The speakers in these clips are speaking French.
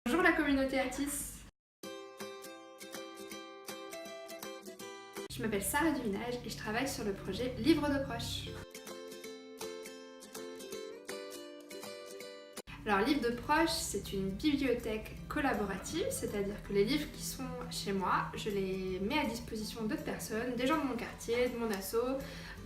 Bonjour la communauté Atis. Je m'appelle Sarah Duvinage et je travaille sur le projet Livre de Proche. Alors Livre de Proche, c'est une bibliothèque collaborative, c'est-à-dire que les livres qui sont chez moi, je les mets à disposition d'autres personnes, des gens de mon quartier, de mon asso,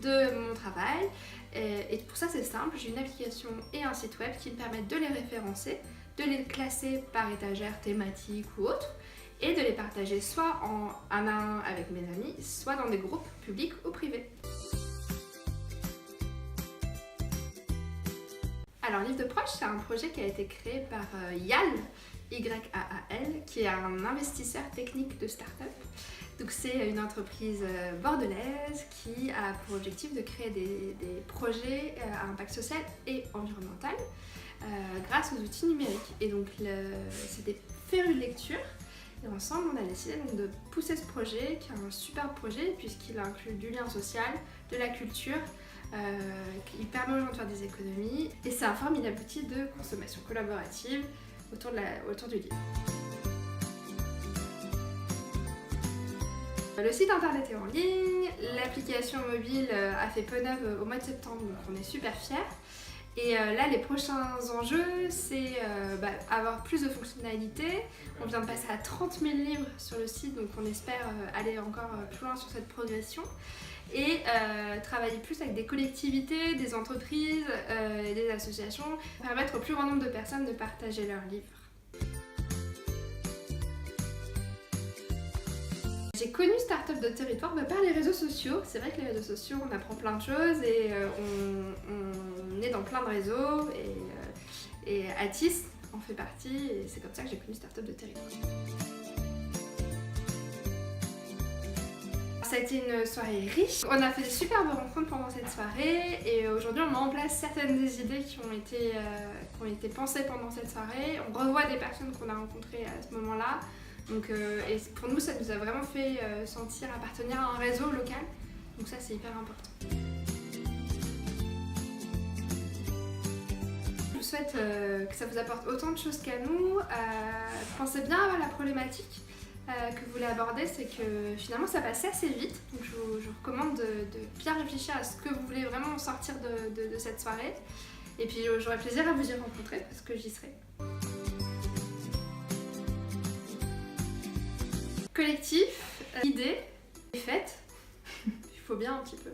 de mon travail. Et pour ça c'est simple, j'ai une application et un site web qui me permettent de les référencer, de les classer par étagère thématique ou autre, et de les partager soit en un à un avec mes amis, soit dans des groupes publics ou privés. Alors Livre de Proche, c'est un projet qui a été créé par YAL, Y-A-A-L, qui est un investisseur technique de start-up. Donc c'est une entreprise bordelaise qui a pour objectif de créer des projets à impact social et environnemental grâce aux outils numériques. Et donc c'était férus de lecture. Et ensemble, on a décidé donc de pousser ce projet, qui est un super projet, puisqu'il inclut du lien social, de la culture, il permet aux gens de faire des économies, et c'est un formidable outil de consommation collaborative autour du livre. Le site internet est en ligne, l'application mobile a fait peau neuve au mois de septembre, donc on est super fiers. Et là, les prochains enjeux, c'est avoir plus de fonctionnalités. On vient de passer à 30 000 livres sur le site, donc on espère aller encore plus loin sur cette progression. Et travailler plus avec des collectivités, des entreprises et des associations, pour permettre au plus grand nombre de personnes de partager leurs livres. J'ai connu Startup de Territoire par les réseaux sociaux. C'est vrai que les réseaux sociaux, on apprend plein de choses et on est dans plein de réseaux et Atis en fait partie et c'est comme ça que j'ai connu Startup de Territoire. Ça a été une soirée riche. On a fait de superbes rencontres pendant cette soirée et aujourd'hui on met en place certaines des idées qui ont été pensées pendant cette soirée. On revoit des personnes qu'on a rencontrées à ce moment-là. Donc, et pour nous, ça nous a vraiment fait sentir appartenir à un réseau local. Donc ça, c'est hyper important. Je vous souhaite que ça vous apporte autant de choses qu'à nous. Pensez bien à la problématique que vous voulez aborder, c'est que finalement ça passe assez vite. Donc je vous recommande de bien réfléchir à ce que vous voulez vraiment sortir de cette soirée. Et puis j'aurai plaisir à vous y rencontrer parce que j'y serai. Collectif, idée, fête, il faut bien un petit peu.